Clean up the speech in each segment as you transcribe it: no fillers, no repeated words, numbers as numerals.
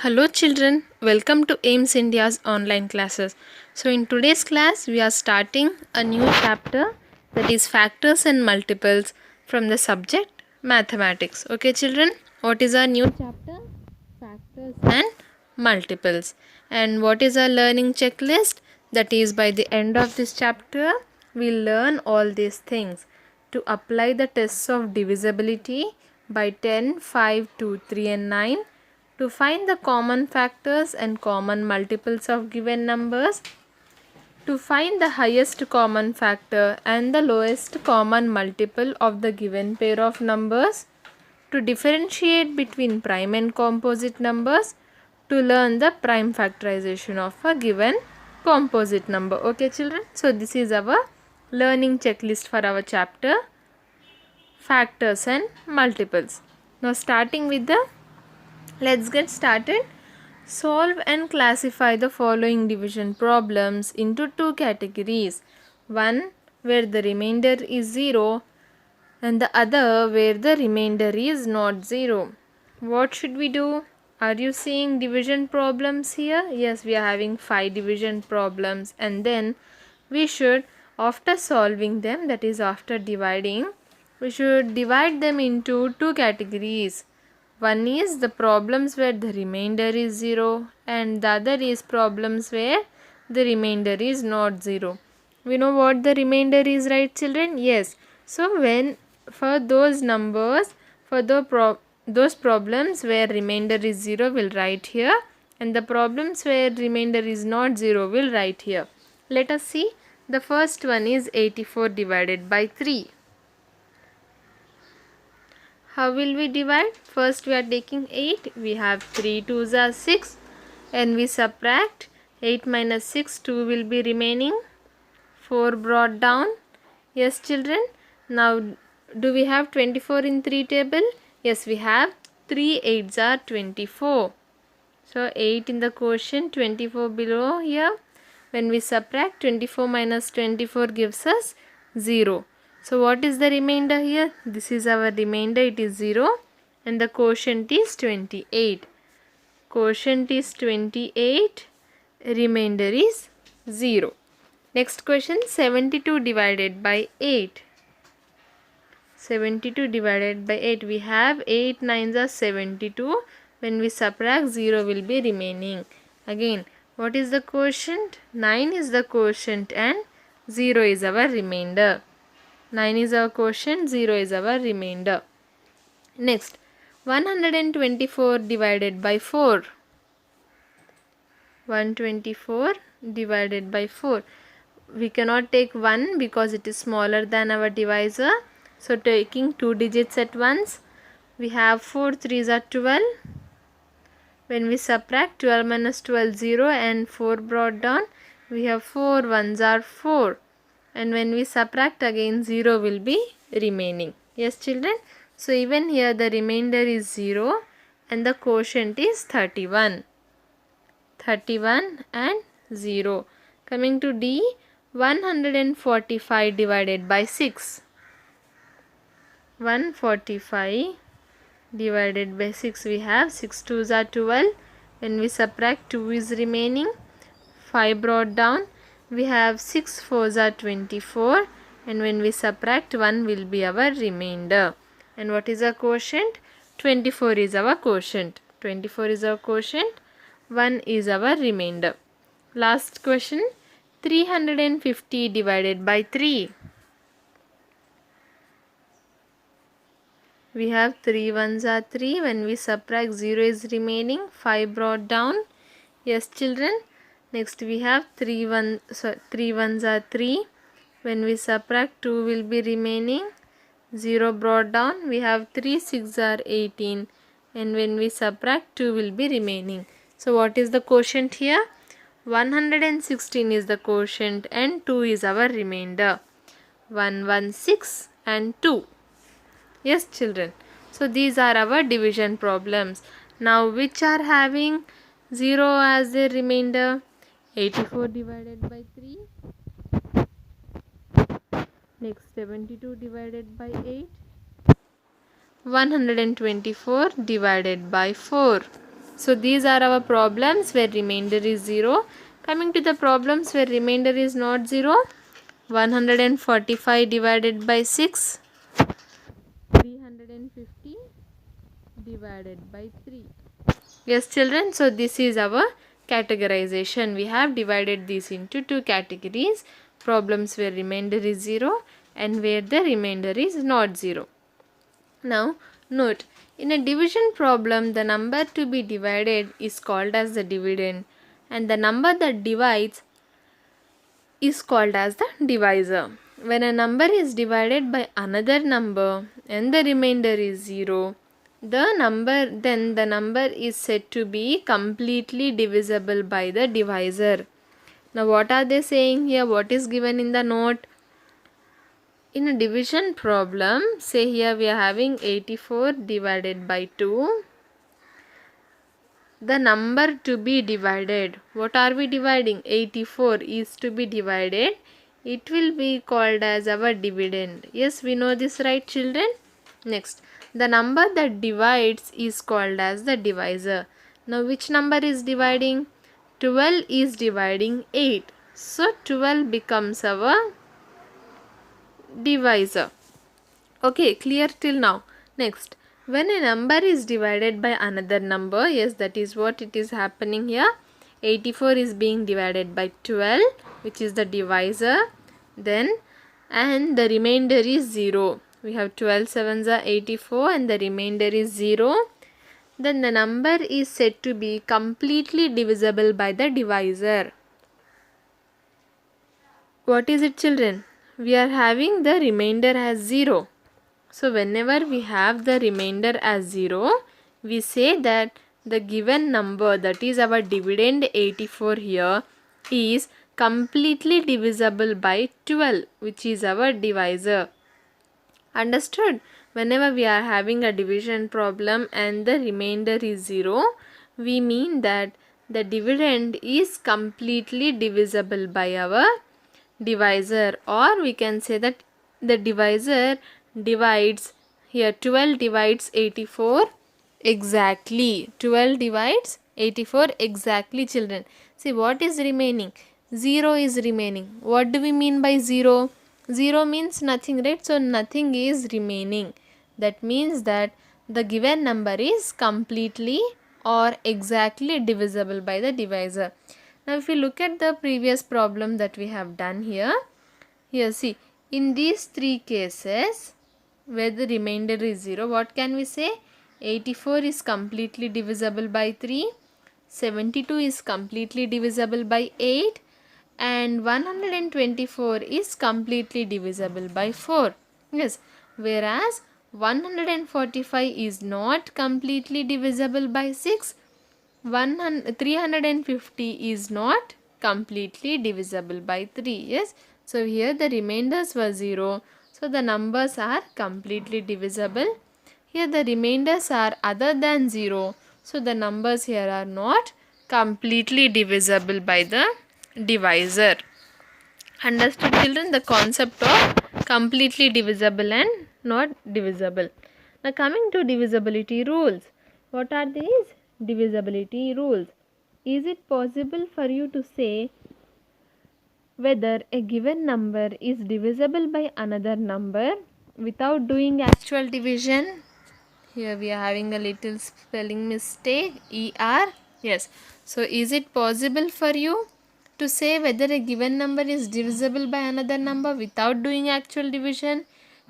Hello children, welcome to AIMS India's online classes. So in today's class we are starting a new chapter, that is factors and multiples, from the subject mathematics. Okay children, what is our new chapter? Factors and multiples. And what is our learning checklist? That is, by the end of this chapter we'll learn all these things. To apply the tests of divisibility by 10, 5, 2, 3 and 9, to find the common factors and common multiples of given numbers, to find the highest common factor and the lowest common multiple of the given pair of numbers, to differentiate between prime and composite numbers, to learn the prime factorization of a given composite number. Okay children, so this is our learning checklist for our chapter factors and multiples. Now starting with the, let's get started. Solve and classify the following division problems into two categories. One where the remainder is 0 and the other where the remainder is not 0. What should we do? Are you seeing division problems here? Yes, we are having 5 division problems, and then we should, after solving them, that is after dividing, we should divide them into two categories. One is the problems where the remainder is 0 and the other is problems where the remainder is not 0. We know what the remainder is, right children? Yes. So when for those numbers, for those problems where remainder is 0, we'll write here, and the problems where remainder is not 0 will write here. Let us see. The first one is 84 divided by 3. How will we divide? First we are taking 8. We have 3 2s are 6, and we subtract 8 minus 6, 2 will be remaining. 4 brought down. Yes children. Now do we have 24 in 3 table? Yes, we have. 3 8s are 24. So 8 in the quotient, 24 below here. When we subtract, 24 minus 24 gives us 0. So what is the remainder here? This is our remainder, it is 0, and the quotient is 28. Quotient is 28, remainder is 0. Next question, 72 divided by 8. 72 divided by 8. We have 8 9s are 72. When we subtract, 0 will be remaining. Again, what is the quotient? 9 is the quotient and 0 is our remainder. 9 is our quotient, 0 is our remainder. Next, 124 divided by 4. 124 divided by 4. We cannot take 1 because it is smaller than our divisor. So taking 2 digits at once, we have 4 3s are 12. When we subtract, 12 minus 12 0 and 4 brought down, we have 4 1s are 4. And when we subtract again, 0 will be remaining. Yes children. So even here the remainder is 0 and the quotient is 31. 31 and 0. Coming to D, 145 divided by 6. 145 divided by 6, we have 6 2s are 12. When we subtract, 2 is remaining. 5 brought down, we have 6 4s are 24, and when we subtract, 1 will be our remainder. And what is our quotient? 24 is our quotient. 24 is our quotient. 1 is our remainder. Last question, 350 divided by 3. We have 3 1s are 3. When we subtract, 0 is remaining. 5 brought down. Yes children. Next we have 3 1s are 3. When we subtract, 2 will be remaining. 0 brought down. We have 3 6 are 18. And when we subtract, 2 will be remaining. So what is the quotient here? 116 is the quotient and 2 is our remainder. 116 and 2. Yes children. So these are our division problems. Now which are having 0 as their remainder? 84 divided by 3. Next, 72 divided by 8. 124 divided by 4. So these are our problems where remainder is 0. Coming to the problems where remainder is not 0, 145 divided by 6, 350 divided by 3. Yes children, so this is our categorization. We have divided these into two categories, problems where remainder is 0 and where the remainder is not 0. Now note, in a division problem the number to be divided is called as the dividend and the number that divides is called as the divisor. When a number is divided by another number and the remainder is 0, then the number is said to be completely divisible by the divisor. Now what are they saying here? What is given in the note? In a division problem, say here we are having 84 divided by 2. The number to be divided, what are we dividing? 84 is to be divided. It will be called as our dividend. Yes, we know this, right children? Next, the number that divides is called as the divisor. Now which number is dividing? 12 is dividing 8. So 12 becomes our divisor. Okay, clear till now. Next, when a number is divided by another number, yes, that is what it is happening here. 84 is being divided by 12, which is the divisor. Then, and the remainder is 0. We have 12 sevens are 84 and the remainder is 0. Then the number is said to be completely divisible by the divisor. What is it children? We are having the remainder as 0. So whenever we have the remainder as 0, we say that the given number, that is our dividend 84 here, is completely divisible by 12, which is our divisor. Understood? Whenever we are having a division problem and the remainder is 0, we mean that the dividend is completely divisible by our divisor, or we can say that the divisor divides, here 12 divides 84 exactly. 12 divides 84 exactly children. See what is remaining? 0 is remaining. What do we mean by 0? 0 means nothing, right? So nothing is remaining. That means that the given number is completely or exactly divisible by the divisor. Now if we look at the previous problem that we have done here, see, in these three cases where the remainder is 0, what can we say? 84 is completely divisible by 3, 72 is completely divisible by 8 and 124 is completely divisible by 4. Yes, whereas 145 is not completely divisible by 6, 350 is not completely divisible by 3. Yes, so here the remainders were 0, so the numbers are completely divisible. Here the remainders are other than 0, so the numbers here are not completely divisible by the divisor. Understood children the concept of completely divisible and not divisible. Now coming to divisibility rules. What are these divisibility rules? Is it possible for you to say whether a given number is divisible by another number without doing actual division? Here we are having a little spelling mistake, ER. Yes. So is it possible for you to say whether a given number is divisible by another number without doing actual division?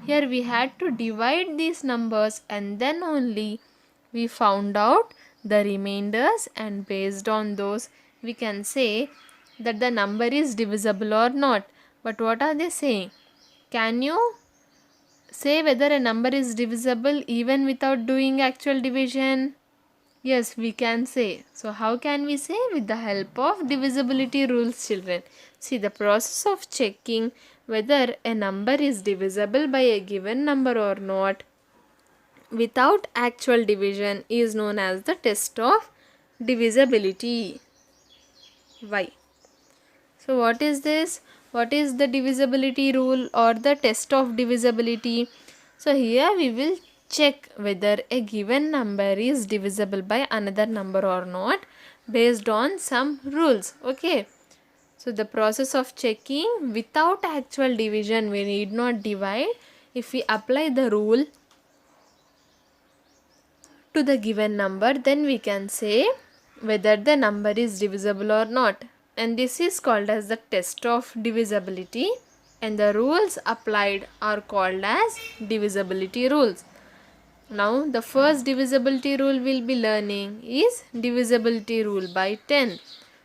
Here we had to divide these numbers and then only we found out the remainders, and based on those we can say that the number is divisible or not. But what are they saying? Can you say whether a number is divisible even without doing actual division? Yes, we can say. So how can we say? With the help of divisibility rules children. See, the process of checking whether a number is divisible by a given number or not without actual division is known as the test of divisibility. Why? So what is this? What is the divisibility rule or the test of divisibility? So here we will check whether a given number is divisible by another number or not based on some rules. Okay. So the process of checking without actual division, we need not divide. If we apply the rule to the given number, then we can say whether the number is divisible or not. And this is called as the test of divisibility, and the rules applied are called as divisibility rules. Now the first divisibility rule we'll be learning is divisibility rule by 10.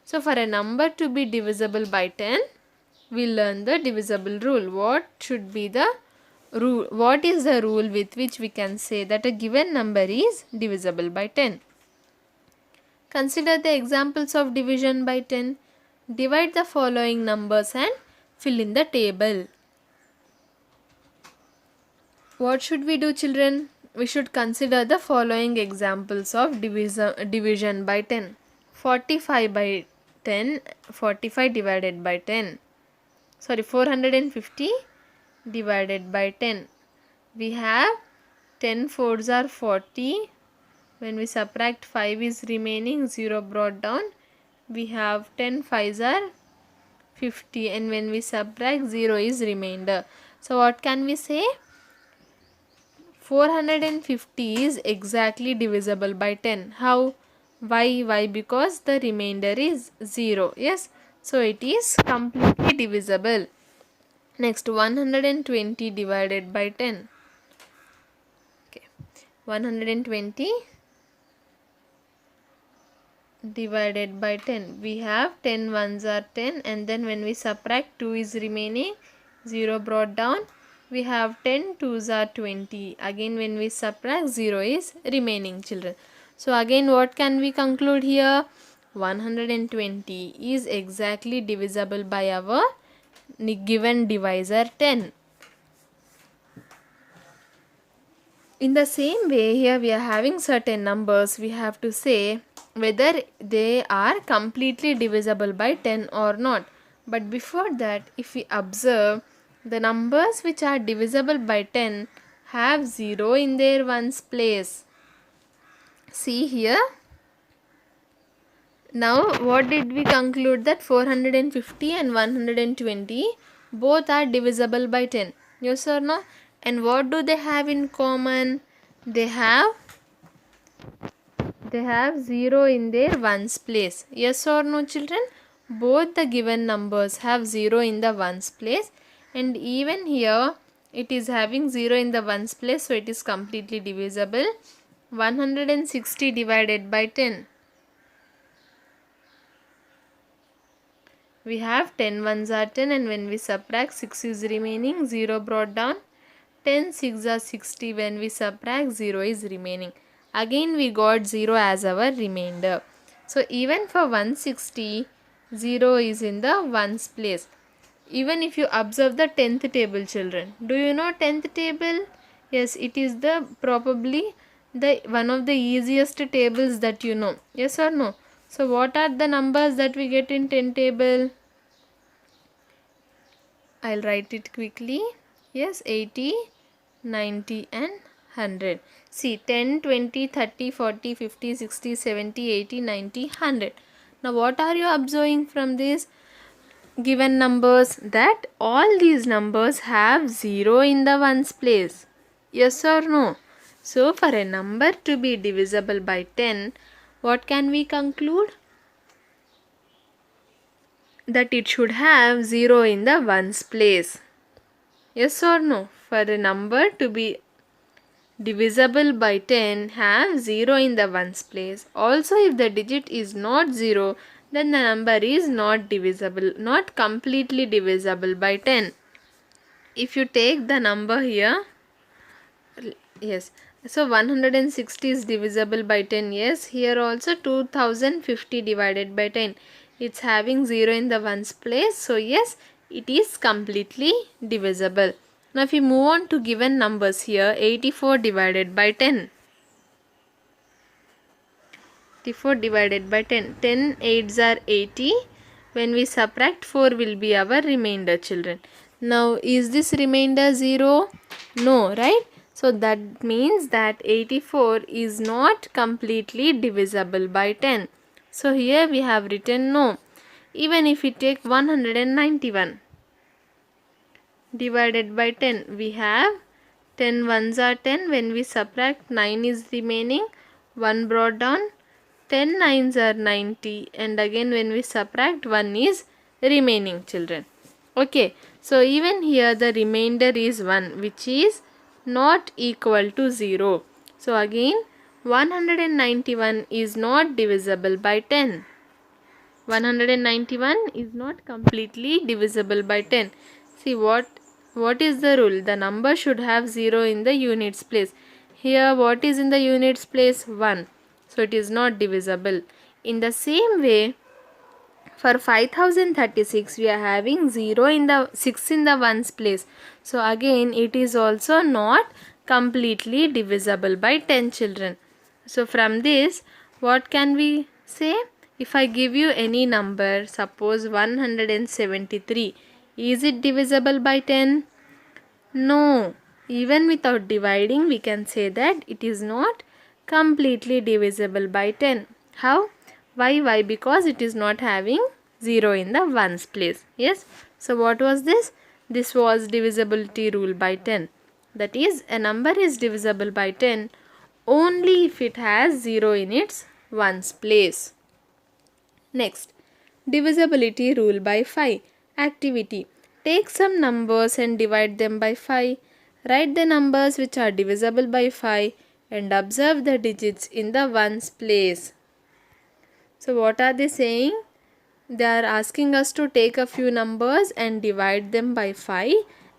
So for a number to be divisible by 10, we'll learn the divisible rule. What should be the rule? What is the rule with which we can say that a given number is divisible by 10? Consider the examples of division by 10. Divide the following numbers and fill in the table. What should we do, children? We should consider the following examples of division by 10. 45 by 10, 45 divided by 10. 450 divided by 10. We have 10 fours are 40. When we subtract 5 is remaining, 0 brought down. We have 10 fives are 50, and when we subtract, 0 is remainder. So what can we say? 450 is exactly divisible by 10. How? Why? Why? Because the remainder is 0. Yes. So it is completely divisible. Next, 120 divided by 10. Okay. 120 divided by 10. We have 10 ones are 10, and then when we subtract, 2 is remaining, 0 brought down. We have 10 twos are 20. Again when we subtract, 0 is remaining, children. So again what can we conclude here? 120 is exactly divisible by our given divisor 10. In the same way, here we are having certain numbers. We have to say whether they are completely divisible by 10 or not. But before that, if we observe, the numbers which are divisible by 10 have 0 in their ones place. See here. Now what did we conclude? That 450 and 120 both are divisible by 10. Yes or no? And what do they have in common? They have 0 in their ones place. Yes or no, children? Both the given numbers have 0 in the ones place, and even here it is having 0 in the ones place, so it is completely divisible. 160 divided by 10. We have 10 ones are 10, and when we subtract, 6 is remaining, 0 brought down. 10 6 are 60, when we subtract, 0 is remaining. Again we got 0 as our remainder. So even for 160, 0 is in the ones place. Even if you observe the 10th table, children, do you know 10th table? Yes, it is the probably the one of the easiest tables that you know. Yes or no? So what are the numbers that we get in 10 table? I'll write it quickly. Yes, 80, 90 and 100. See, 10, 20, 30, 40, 50, 60, 70, 80, 90, 100. Now what are you observing from this given numbers? That all these numbers have 0 in the ones place. Yes or no? So for a number to be divisible by 10, what can we conclude? That it should have 0 in the ones place. Yes or no? For a number to be divisible by 10, have 0 in the ones place. Also, if the digit is not 0, then the number is not divisible, not completely divisible by 10. If you take the number here, yes, so 160 is divisible by 10. Yes, here also 2050 divided by 10. It's having 0 in the ones place. So yes, it is completely divisible. Now if we move on to given numbers here, 84 divided by 10. 84 divided by 10. 10 8s are 80. When we subtract, 4 will be our remainder, children. Now is this remainder 0? No, right? So that means that 84 is not completely divisible by 10. So here we have written no. Even if we take 191 divided by 10, we have 10 ones are 10. When we subtract, 9 is remaining, 1 brought down, 10 nines are 90, and again when we subtract, 1 is remaining, children. Okay, so even here the remainder is 1, which is not equal to 0. So again 191 is not divisible by 10. 191 is not completely divisible by 10. See what is the rule? The number should have 0 in the units place. Here what is in the units place? 1. So it is not divisible. In the same way, for 5036 we are having 0 in the 6 in the ones place. So again it is also not completely divisible by 10, children. So from this what can we say? If I give you any number, suppose 173, is it divisible by 10? No. Even without dividing we can say that it is not completely divisible by 10. How? Why? Because it is not having 0 in the ones place. Yes. So what was this? This was divisibility rule by 10. That is, a number is divisible by 10 only if it has 0 in its ones place. Next, divisibility rule by 5. Activity. Take some numbers and divide them by 5. Write the numbers which are divisible by 5 and observe the digits in the ones place. So what are they saying? They are asking us to take a few numbers and divide them by 5,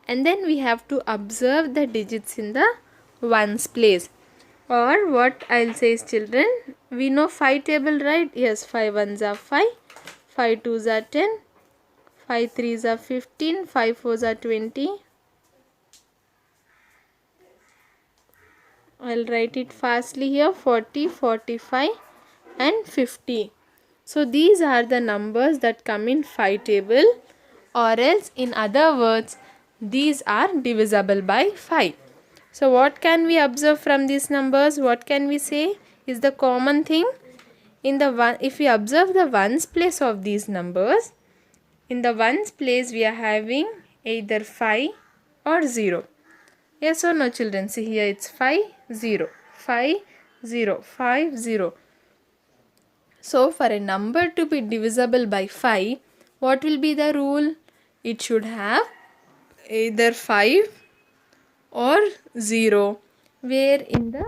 and then we have to observe the digits in the ones place. Or what I'll say is, children, we know 5 table, right? Yes, 5 ones are 5, 5 twos are 10, 5 threes are 15, 5 fours are 20. I'll write it fastly here, 40, 45 and 50. So these are the numbers that come in 5 table, or else in other words these are divisible by 5. So what can we observe from these numbers? What can we say is the common thing? In the one, if we observe the ones place of these numbers, in the ones place we are having either 5 or 0. Yes or no, children? See here, it's 5, 0, 5, 0, 5, 0. So for a number to be divisible by 5, what will be the rule? It should have either 5 or 0, where in the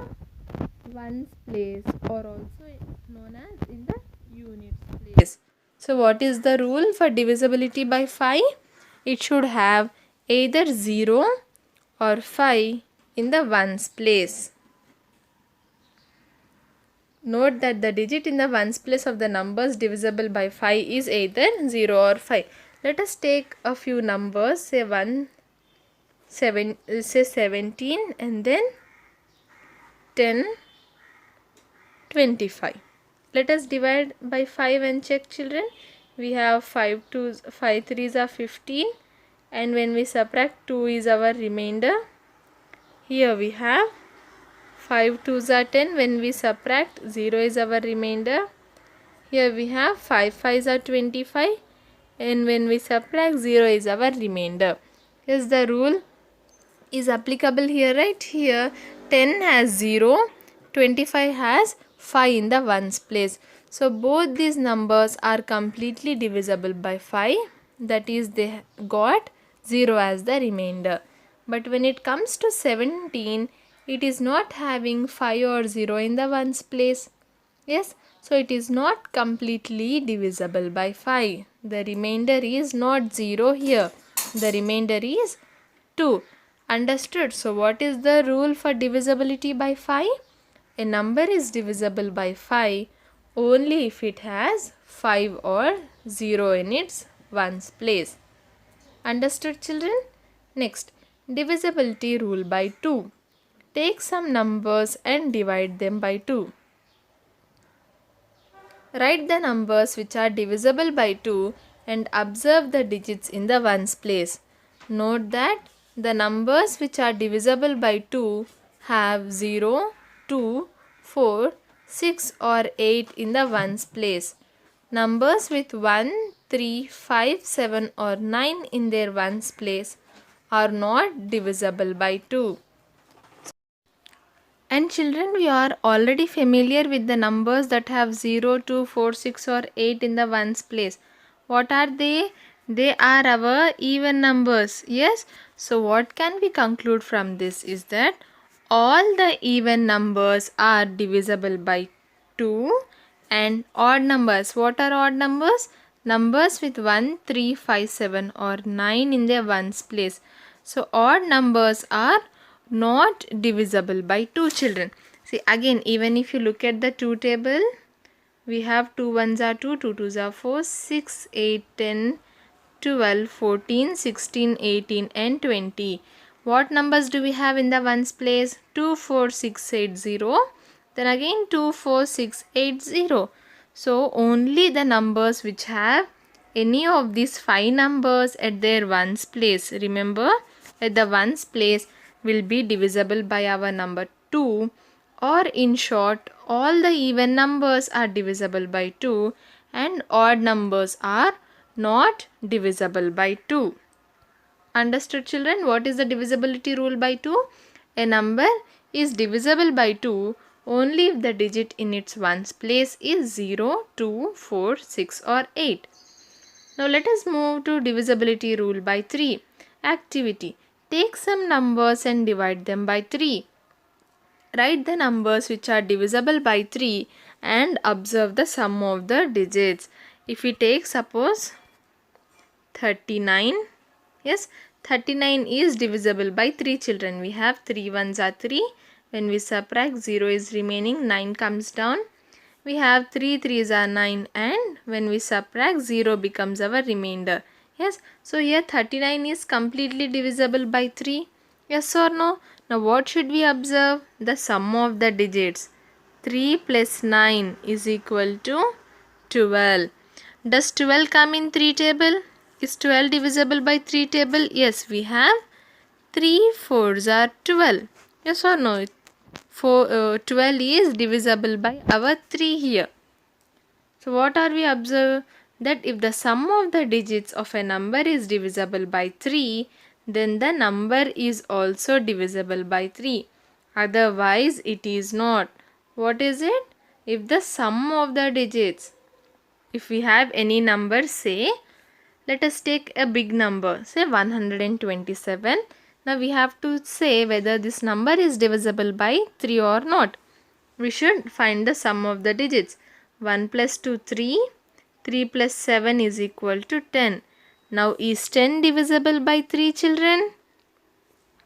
ones place, or also known as in the units place. So what is the rule for divisibility by 5? It should have either 0 or 5 in the ones place. Note that the digit in the ones place of the numbers divisible by 5 is either 0 or 5. Let us take a few numbers, say 17 and then 10, 25. Let us divide by 5 and check, children. We have 5 twos, 5 threes are 15, and when we subtract, 2 is our remainder. Here we have 5 twos are 10, when we subtract, 0 is our remainder. Here we have 5 fives are 25, and when we subtract, 0 is our remainder. Yes, the rule is applicable here, right? Here 10 has 0, 25 has 5 in the ones place. So both these numbers are completely divisible by 5, that is they got 0 as the remainder. But when it comes to 17, it is not having 5 or 0 in the ones place. Yes, so it is not completely divisible by 5. The remainder is not 0 here. The remainder is 2. Understood? So what is the rule for divisibility by 5? A number is divisible by 5 only if it has 5 or 0 in its ones place. Understood, children? Next, divisibility rule by 2. Take some numbers and divide them by 2. Write the numbers which are divisible by 2 and observe the digits in the ones place. Note that The numbers which are divisible by 2 have 0, 2, 4, 6 or 8 in the ones place. Numbers with 1, 3, 5, 7 or 9 in their ones place are not divisible by 2. And children, we are already familiar with the numbers that have 0, 2, 4, 6 or 8 in the ones place. What are they? They are our even numbers. Yes. So what can we conclude from this is that all the even numbers are divisible by 2, and odd numbers. What are odd numbers? Numbers with 1, 3, 5, 7 or 9 in their ones place. So odd numbers are not divisible by 2, children. See, again, even if you look at the 2 table, we have 2 ones are 2, 2 twos are 4, 6, 8, 10, 12, 14, 16, 18 and 20. What numbers do we have in the ones place? 2, 4, 6, 8, 0. Then again 2, 4, 6, 8, 0. So only the numbers which have any of these 5 numbers at their ones place, remember, at the ones place will be divisible by our number 2, or in short, all the even numbers are divisible by 2 and odd numbers are not divisible by 2. Understood, children? What is the divisibility rule by 2? A number is divisible by 2 only if the digit in its ones place is 0, 2, 4, 6 or 8. Now let us move to divisibility rule by 3. Activity. Take some numbers and divide them by 3. Write the numbers which are divisible by 3 and observe the sum of the digits. If we take suppose 39, yes, 39 is divisible by 3, children. We have 3 ones are 3. When we subtract, 0 is remaining, 9 comes down. We have 3 3s are 9, and when we subtract, 0 becomes our remainder. Yes, so here 39 is completely divisible by 3. Yes or no? Now what should we observe? The sum of the digits. 3 plus 9 is equal to 12. Does 12 come in 3 table? Is 12 divisible by 3 table? Yes, we have 3 4s are 12. Yes or no? 12 is divisible by our 3 here. So what are we observe? That if the sum of the digits of a number is divisible by 3, then the number is also divisible by 3. Otherwise, it is not. What is it? If the sum of the digits, if we have any number, say, let us take a big number, say 127. Now we have to say whether this number is divisible by 3 or not. We should find the sum of the digits. 1 plus 2, 3. 3 plus 7 is equal to 10. Now is 10 divisible by 3, children?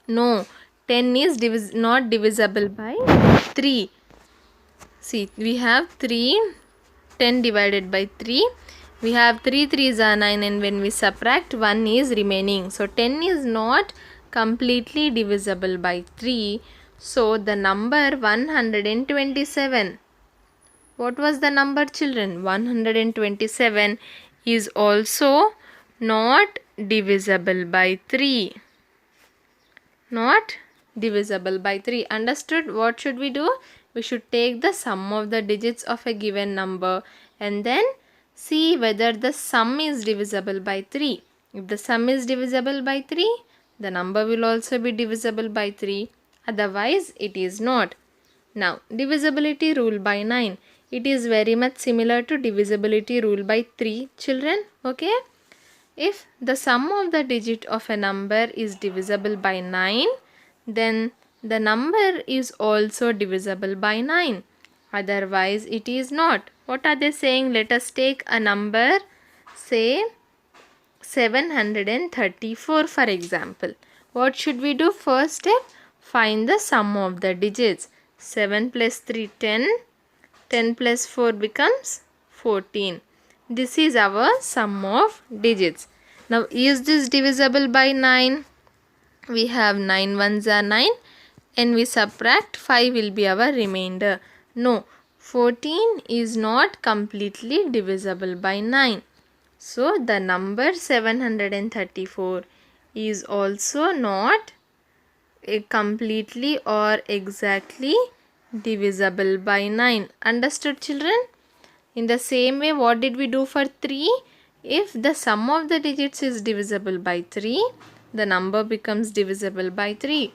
No, 10 is not divisible by 3. See, we have 3, 10 divided by 3. We have 3 3s are 9, and when we subtract, 1 is remaining. So 10 is not completely divisible by 3. So the number 127. What was the number, children? 127 is also not divisible by 3. Not divisible by 3. Understood? What should we do? We should take the sum of the digits of a given number and then see whether the sum is divisible by 3. If the sum is divisible by 3, the number will also be divisible by 3. Otherwise, it is not. Now, divisibility rule by 9. It is very much similar to divisibility rule by 3, children. Okay? If the sum of the digit of a number is divisible by 9, then the number is also divisible by 9. Otherwise, it is not. What are they saying? Let us take a number, say 734 for example. What should we do? First step, find the sum of the digits. 7 plus 3, 10. 10 plus 4 becomes 14. This is our sum of digits. Now, is this divisible by 9? We have 9 ones are 9, and we subtract, 5 will be our remainder. No, 14 is not completely divisible by 9. So, the number 734 is also not completely or exactly divisible by 9. Understood, children? In the same way, what did we do for 3? If the sum of the digits is divisible by 3, the number becomes divisible by 3.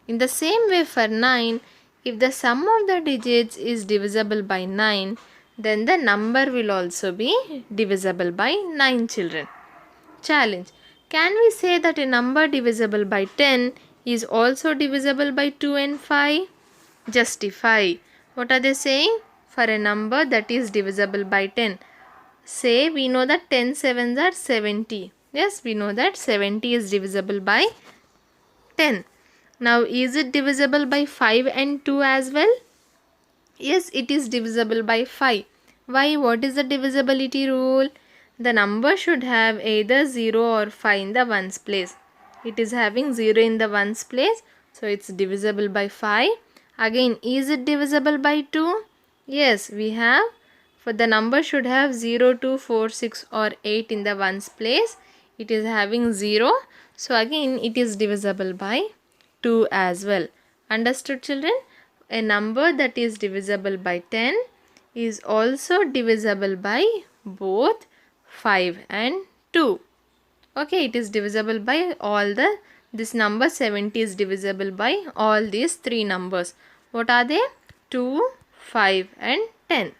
In the same way for 9, if the sum of the digits is divisible by 9, then the number will also be divisible by 9, children. Challenge. Can we say that a number divisible by 10 is also divisible by 2 and 5? Justify. What are they saying? For a number that is divisible by 10. Say we know that 10 sevens are 70. Yes, we know that 70 is divisible by 10. Now is it divisible by 5 and 2 as well? Yes, it is divisible by 5. Why? What is the divisibility rule? The number should have either 0 or 5 in the ones place. It is having 0 in the ones place, so it's divisible by 5. Again, is it divisible by 2? Yes, we have. For the number should have 0, 2, 4, 6 or 8 in the ones place. It is having 0. So again, it is divisible by 2 as well. Understood, children? A number that is divisible by 10 is also divisible by both 5 and 2. Okay, it is divisible by all this number 70 is divisible by all these three numbers. What are they? 2, 5 and 10.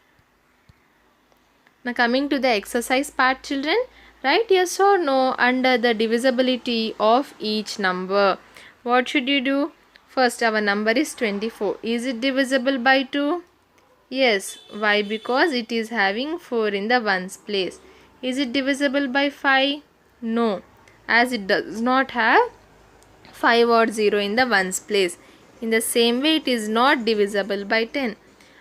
Now coming to the exercise part, children, write yes or no under the divisibility of each number. What should you do? First, our number is 24. Is it divisible by 2? Yes. Why? Because it is having 4 in the ones place. Is it divisible by 5? No, as it does not have 5 or 0 in the ones place. In the same way, it is not divisible by 10,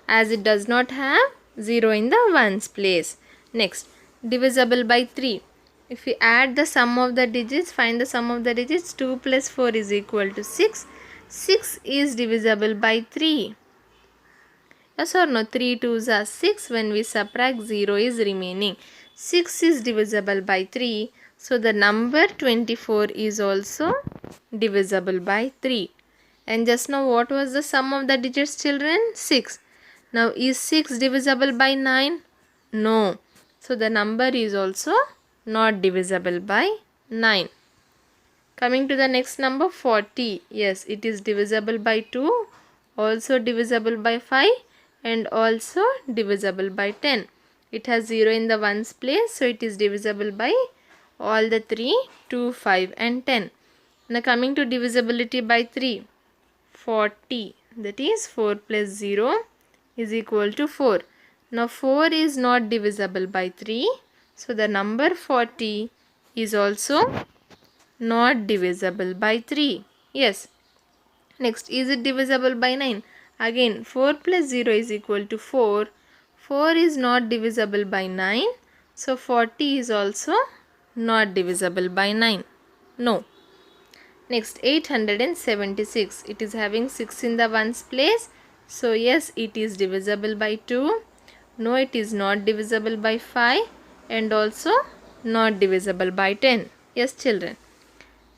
as it does not have 0 in the ones place. Next, divisible by 3. If we add the sum of the digits, find the sum of the digits. 2 plus 4 is equal to 6. 6 is divisible by 3. Yes or no? 3 2s are 6. When we subtract, 0 is remaining. 6 is divisible by 3. So the number 24 is also divisible by 3. And just now what was the sum of the digits, children? 6. Now is 6 divisible by 9? No. So the number is also not divisible by 9. Coming to the next number, 40. Yes, it is divisible by 2, also divisible by 5 and also divisible by 10. It has 0 in the ones place, so it is divisible by all the 3, 2, 5 and 10. Now coming to divisibility by 3. 40, that is 4 plus 0 is equal to 4. Now 4 is not divisible by 3, so the number 40 is also not divisible by 3. Yes. Next, is it divisible by 9? Again, 4 plus 0 is equal to 4. 4 is not divisible by 9, so 40 is also not divisible by 9. No. Next, 876. It is having 6 in the ones place. So yes, it is divisible by 2. No, it is not divisible by 5 and also not divisible by 10. Yes, children.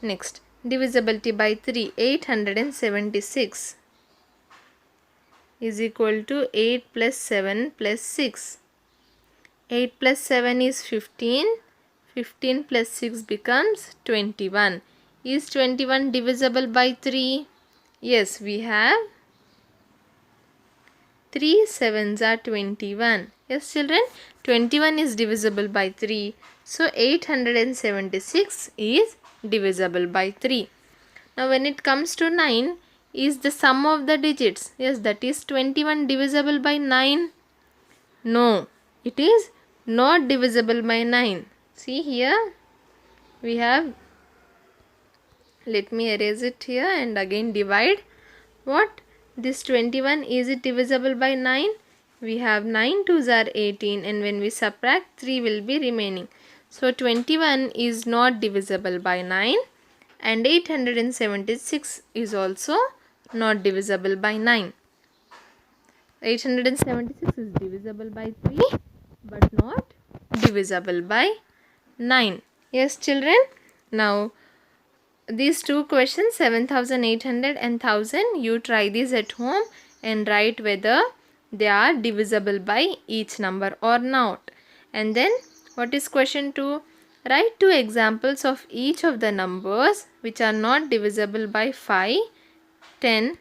Next, divisibility by 3. 876 is equal to 8 plus 7 plus 6. 8 plus 7 is 15. 15 plus 6 becomes 21. Is 21 divisible by 3? Yes, we have 3 sevens are 21. Yes, children, 21 is divisible by 3. So 876 is divisible by 3. Now when it comes to 9, is the sum of the digits? Yes, that is 21 divisible by 9? No, it is not divisible by 9. See here, we have, let me erase it here and again divide. What? This 21, is it divisible by 9? We have 9 2s are 18 and when we subtract, 3 will be remaining. So 21 is not divisible by 9 and 876 is also not divisible by 9. 876 is divisible by 3 but not divisible by 9. Yes, children. Now these two questions, 7,800 and 1000, you try these at home and write whether they are divisible by each number or not. And then what is question 2? Write 2 examples of each of the numbers which are not divisible by 5, 10.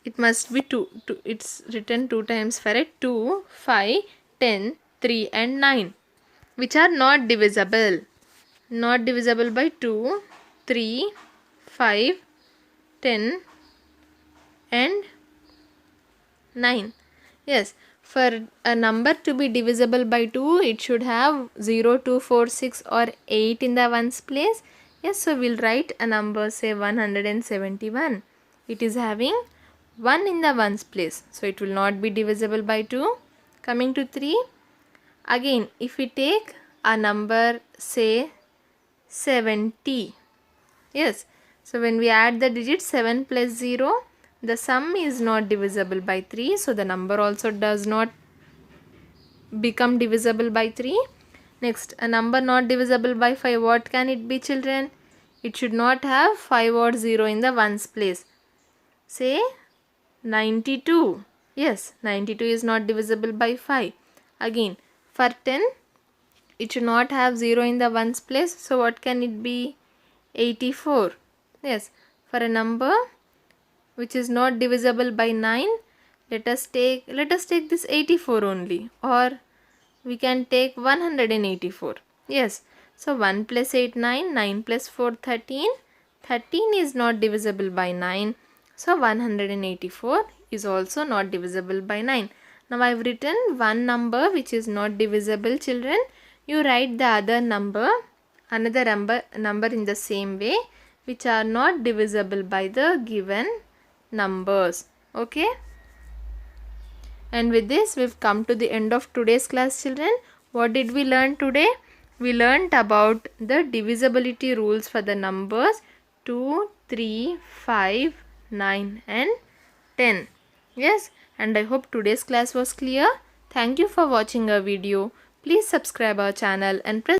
It must be 2. It's written 2 times for it. 2, 5, 10, 3 and 9, which are not divisible. Not divisible by 2, 3, 5, 10 and 9. Yes, for a number to be divisible by 2, it should have 0, 2, 4, 6 or 8 in the ones place. Yes, so we'll write a number, say 171. It is having 1 in the ones place, so it will not be divisible by 2. Coming to 3, again if we take a number, say 70. Yes, so when we add the digits 7 plus 0, the sum is not divisible by 3, so the number also does not become divisible by 3. Next, a number not divisible by 5, what can it be, children? It should not have 5 or 0 in the ones place. Say 92. Yes, 92 is not divisible by 5. Again, for 10, it should not have 0 in the ones place, so what can it be? 84. Yes, for a number which is not divisible by 9, let us take this 84 only, or we can take 184. Yes, so 1 plus 8, 9, 9 plus 4, 13. 13 is not divisible by 9, so 184 is also not divisible by 9. Now I have written one number which is not divisible, children. You write the other number, another number in the same way, which are not divisible by the given numbers. Okay. And with this, we've come to the end of today's class, children. What did we learn today? We learnt about the divisibility rules for the numbers 2, 3, 5, 9 and 10. Yes, and I hope today's class was clear. Thank you for watching our video. Please subscribe our channel and press